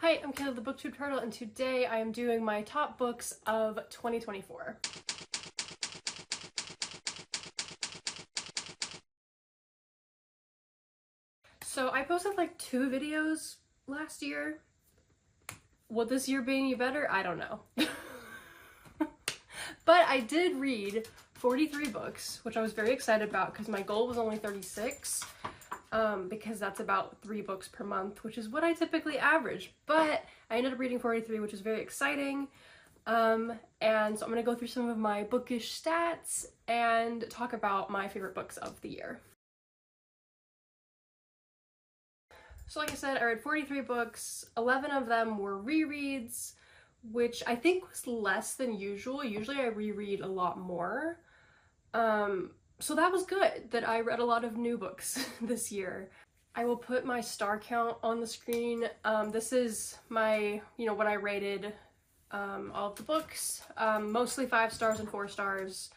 Hi, I'm Kayla the BookTube Turtle, and today I am doing my top books of 2024. So I posted like 2 videos last year. Will this year be any better? I don't know. But I did read 43 books, which I was very excited about because my goal was only 36. Because that's about 3 books per month, which is what I typically average. But I ended up reading 43, which is very exciting. And so I'm going to go through some of my bookish stats and talk about my favorite books of the year. So like I said, I read 43 books. 11 of them were rereads, which I think was less than usual. Usually I reread a lot more. So that was good that I read a lot of new books this year. I will put my star count on the screen. This is my, what I rated all of the books, mostly 5 stars and 4 stars.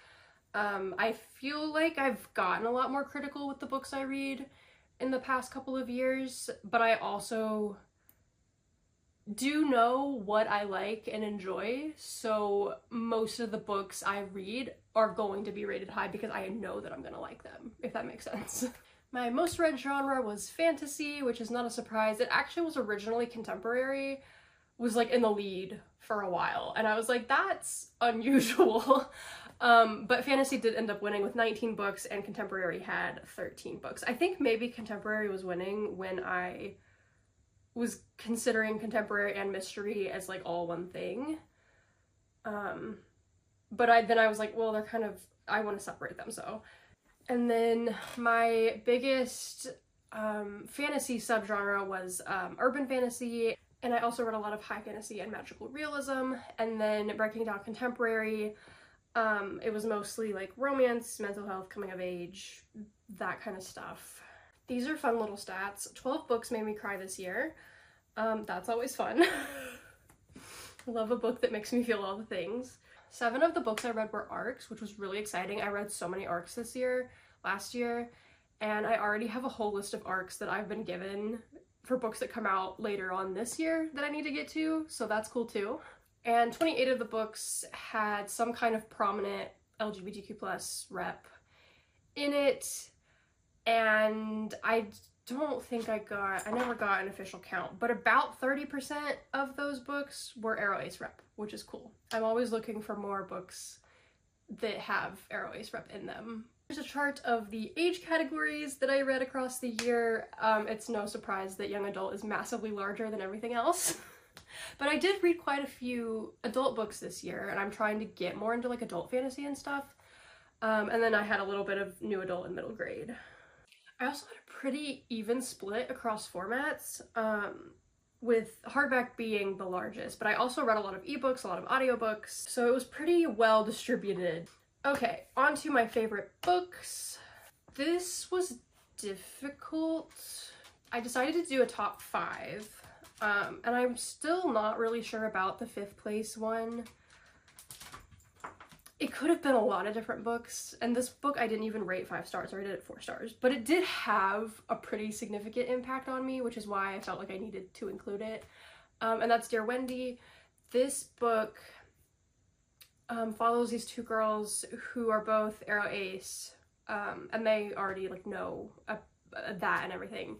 I feel like I've gotten a lot more critical with the books I read in the past couple of years, but I also do know what I like and enjoy, so most of the books I read are going to be rated high because I know that I'm gonna like them, if that makes sense. My most read genre was fantasy, which is not a surprise. It actually was originally contemporary, was like in the lead for a while, and I was like, that's unusual. But fantasy did end up winning with 19 books and contemporary had 13 books. I think maybe contemporary was winning when I was considering contemporary and mystery as like all one thing. But then I was like, well, they're kind of, I want to separate them, so. And then my biggest fantasy subgenre was urban fantasy, and I also read a lot of high fantasy and magical realism. And then breaking down contemporary, it was mostly like romance, mental health, coming of age, that kind of stuff. These are fun little stats. 12 books made me cry this year. That's always fun. Love a book that makes me feel all the things. 7 of the books I read were arcs, which was really exciting. I read so many arcs last year, and I already have a whole list of arcs that I've been given for books that come out later on this year that I need to get to, so that's cool too. And 28 of the books had some kind of prominent LGBTQ+ rep in it, and I don't think I never got an official count, but about 30% of those books were Arrow Ace rep, which is cool. I'm always looking for more books that have Arrow Ace rep in them. There's a chart of the age categories that I read across the year. It's no surprise that young adult is massively larger than everything else. But I did read quite a few adult books this year, and I'm trying to get more into like adult fantasy and stuff. And then I had a little bit of new adult and middle grade. I also had a pretty even split across formats, with hardback being the largest, but I also read a lot of ebooks, a lot of audiobooks, so it was pretty well distributed. Okay, on to my favorite books. This was difficult. I decided to do a top 5, and I'm still not really sure about the 5th place one. It could have been a lot of different books, and this book I didn't even rate 5 stars, I rated it 4 stars, but it did have a pretty significant impact on me, which is why I felt like I needed to include it, and that's Dear Wendy. This book follows these 2 girls who are both Arrow Ace, and they already like know that and everything.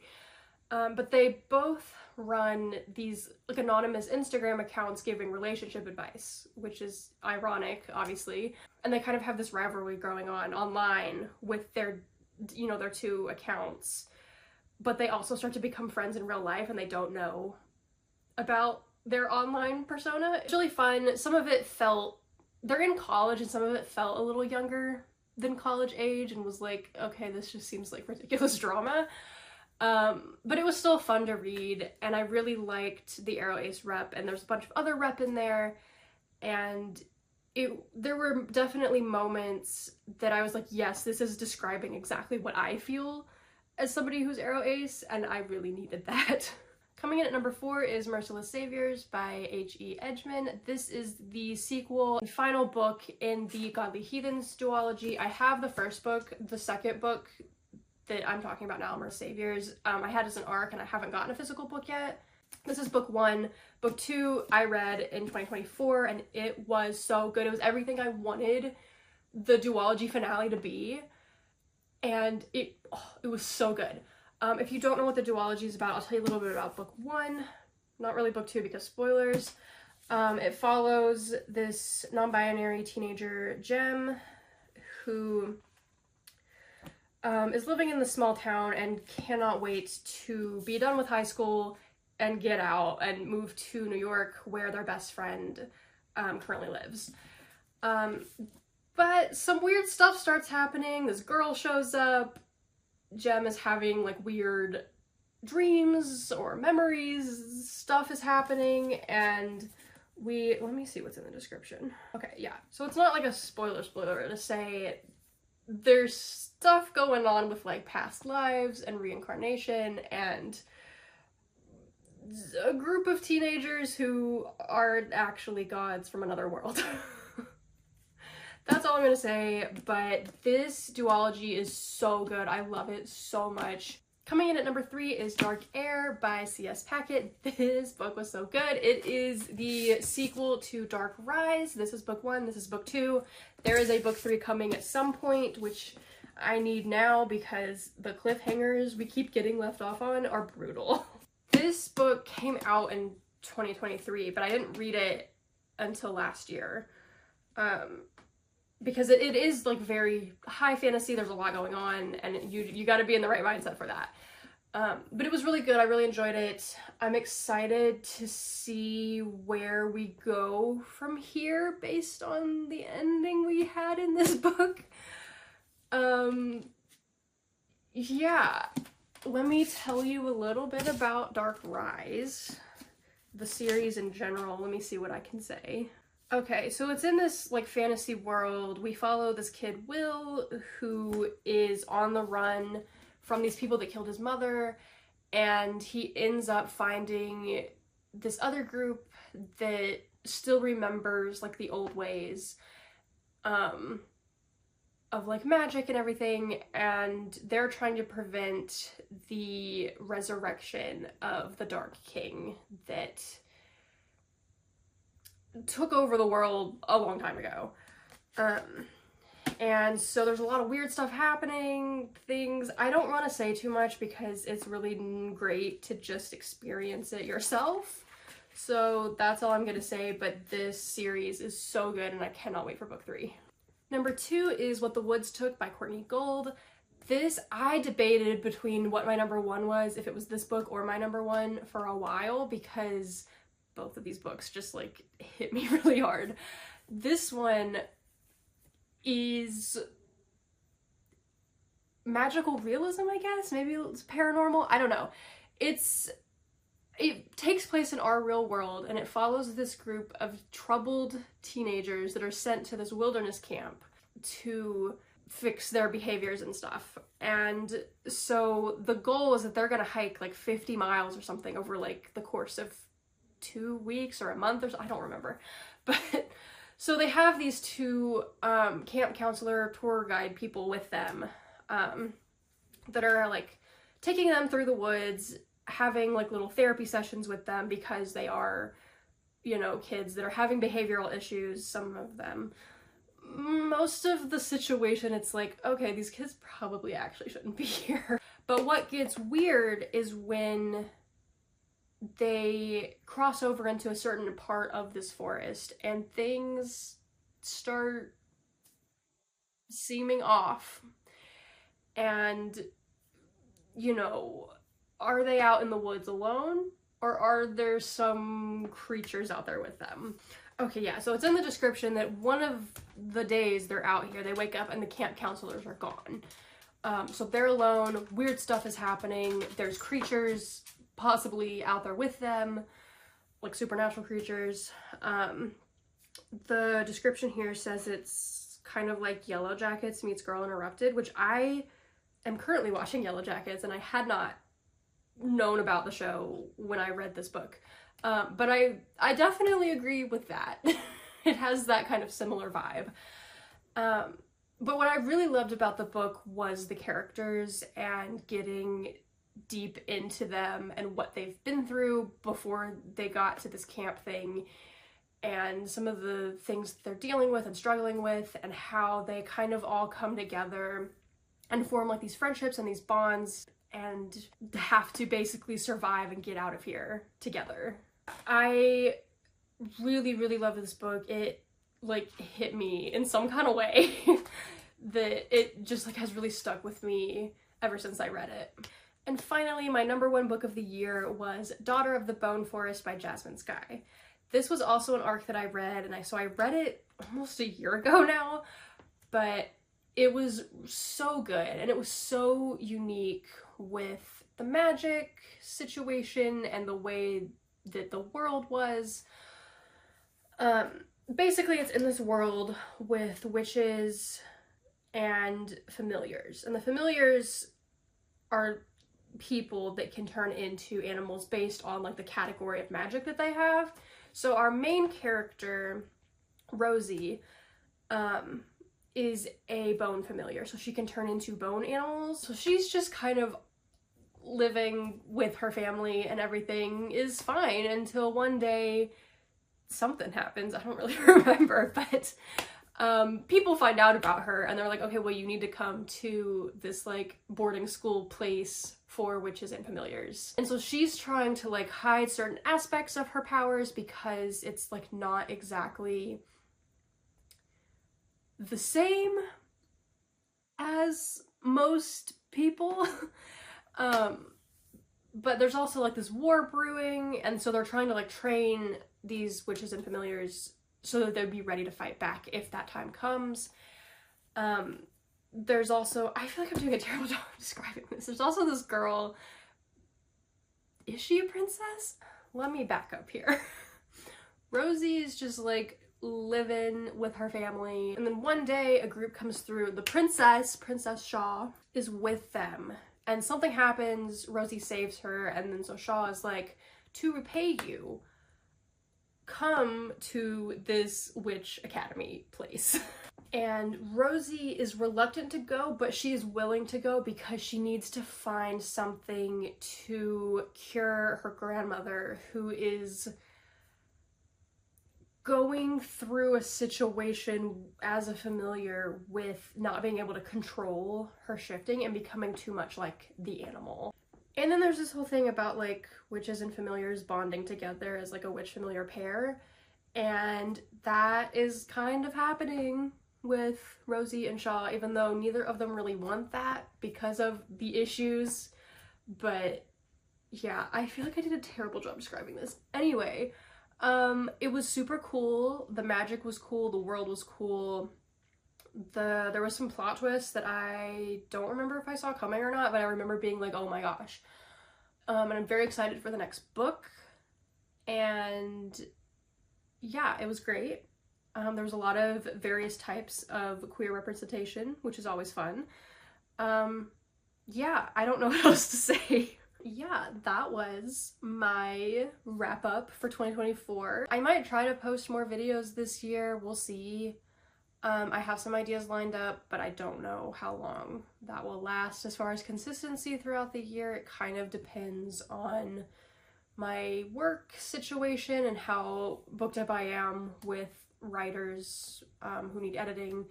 But they both run these like anonymous Instagram accounts giving relationship advice, which is ironic, obviously. And they kind of have this rivalry going on online with their 2 accounts. But they also start to become friends in real life, and they don't know about their online persona. It's really fun. Some of it felt, they're in college, and some of it felt a little younger than college age and was like, okay, this just seems like ridiculous drama. But it was still fun to read, and I really liked the Arrow Ace rep, and there's a bunch of other rep in there, and there were definitely moments that I was like, yes, this is describing exactly what I feel as somebody who's Arrow Ace, and I really needed that. Coming in at number 4 is Merciless Saviors by H.E. Edgman. This is the sequel and final book in the Godly Heathens duology. I have the first book. The second book that I'm talking about now, Merciless Saviors, I had as an arc, and I haven't gotten a physical book yet. This is book 1. Book 2 I read in 2024 and it was so good. It was everything I wanted the duology finale to be, and it was so good. If you don't know what the duology is about, I'll tell you a little bit about book 1. Not really book 2 because spoilers. It follows this non-binary teenager, Jem, who is living in the small town and cannot wait to be done with high school and get out and move to New York, where their best friend currently lives. But some weird stuff starts happening. This girl shows up. Jem is having like weird dreams or memories. Stuff is happening, and let me see what's in the description. Okay, yeah. So it's not like a spoiler to say there's stuff going on with like past lives and reincarnation and a group of teenagers who are actually gods from another world. That's all I'm gonna say, but this duology is so good. I love it so much. Coming in at number 3 is Dark Air by C.S. Packet. This book was so good. It is the sequel to Dark Rise. This is book 1, this is book 2. There is a book 3 coming at some point, which I need now because the cliffhangers we keep getting left off on are brutal. This book came out in 2023, but I didn't read it until last year. Because it is like very high fantasy, there's a lot going on, and you got to be in the right mindset for that. But it was really good. I really enjoyed it. I'm excited to see where we go from here based on the ending we had in this book. Yeah, let me tell you a little bit about Dark Rise, the series in general. Let me see what I can say. Okay, so it's in this like fantasy world. We follow this kid, Will, who is on the run from these people that killed his mother, and he ends up finding this other group that still remembers like the old ways of like magic and everything, and they're trying to prevent the resurrection of the Dark King that took over the world a long time ago. And so there's a lot of weird stuff happening, things. I don't want to say too much because it's really great to just experience it yourself. So that's all I'm going to say, but this series is so good and I cannot wait for book 3. Number 2 is What the Woods Took by Courtney Gold. This, I debated between what my number 1 was, if it was this book or my number 1 for a while, because both of these books just like hit me really hard. This one is magical realism, I guess. Maybe it's paranormal. I don't know. It takes place in our real world, and it follows this group of troubled teenagers that are sent to this wilderness camp to fix their behaviors and stuff. And so the goal is that they're gonna hike like 50 miles or something over like the course of 2 weeks or a month or so, I don't remember. But so they have these 2 camp counselor tour guide people with them that are like taking them through the woods, having like little therapy sessions with them because they are, you know, kids that are having behavioral issues, some of them. Most of the situation, it's like, okay, these kids probably actually shouldn't be here. But what gets weird is when they cross over into a certain part of this forest and things start seeming off. And, you know, are they out in the woods alone, or are there some creatures out there with them? Okay, yeah, so it's in the description that one of the days they're out here, they wake up and the camp counselors are gone. So they're alone, weird stuff is happening, there's creatures possibly out there with them, like supernatural creatures. The description here says it's kind of like Yellow Jackets meets Girl Interrupted, which I am currently watching Yellow Jackets, and I had not known about the show when I read this book. But I definitely agree with that. It has that kind of similar vibe. But what I really loved about the book was the characters and getting deep into them and what they've been through before they got to this camp thing, and some of the things that they're dealing with and struggling with, and how they kind of all come together and form like these friendships and these bonds and have to basically survive and get out of here together. I really, really love this book. It like hit me in some kind of way that it just like has really stuck with me ever since I read it. And finally, my #1 book of the year was Daughter of the Bone Forest by Jasmine Skye. This was also an arc that I read, and I read it almost a year ago now, but it was so good, and it was so unique with the magic situation and the way that the world was. Basically, it's in this world with witches and familiars, and the familiars are people that can turn into animals based on like the category of magic that they have. So our main character, Rosie, is a bone familiar, so she can turn into bone animals. So she's just kind of living with her family and everything is fine until one day something happens. I don't really remember, but people find out about her and they're like, okay, well, you need to come to this like boarding school place for witches and familiars. And so she's trying to like hide certain aspects of her powers because it's like not exactly the same as most people. But there's also like this war brewing, and so they're trying to like train these witches and familiars so that they'd be ready to fight back if that time comes. There's also, I feel like I'm doing a terrible job of describing this. There's also this girl. Is she a princess? Let me back up here. Rosie is just like living with her family, and then one day a group comes through. The Princess Shaw, is with them, and something happens. Rosie saves her, and then so Shaw is like, to repay you, come to this witch academy place. And Rosie is reluctant to go, but she is willing to go because she needs to find something to cure her grandmother, who is going through a situation as a familiar with not being able to control her shifting and becoming too much like the animal. And then there's this whole thing about like witches and familiars bonding together as like a witch familiar pair, and that is kind of happening with Rosie and Shaw, even though neither of them really want that because of the issues. But yeah, I feel like I did a terrible job describing this. Anyway, it was super cool. The magic was cool. The world was cool. There was some plot twists that I don't remember if I saw coming or not, but I remember being like, oh my gosh. And I'm very excited for the next book. And yeah, it was great. There was a lot of various types of queer representation, which is always fun. Yeah, I don't know what else to say. Yeah, that was my wrap up for 2024. I might try to post more videos this year. We'll see. I have some ideas lined up, but I don't know how long that will last. As far as consistency throughout the year, it kind of depends on my work situation and how booked up I am with writers who need editing.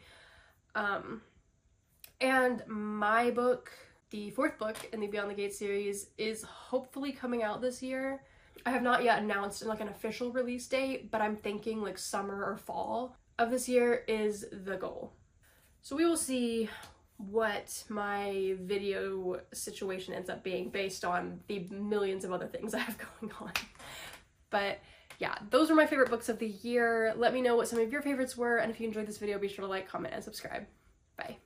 And my book, the 4th book in the Beyond the Gate series, is hopefully coming out this year. I have not yet announced like an official release date, but I'm thinking like summer or fall of this year is the goal. So we will see what my video situation ends up being based on the millions of other things I have going on. But yeah, those are my favorite books of the year. Let me know what some of your favorites were, and if you enjoyed this video, be sure to like, comment, and subscribe. Bye.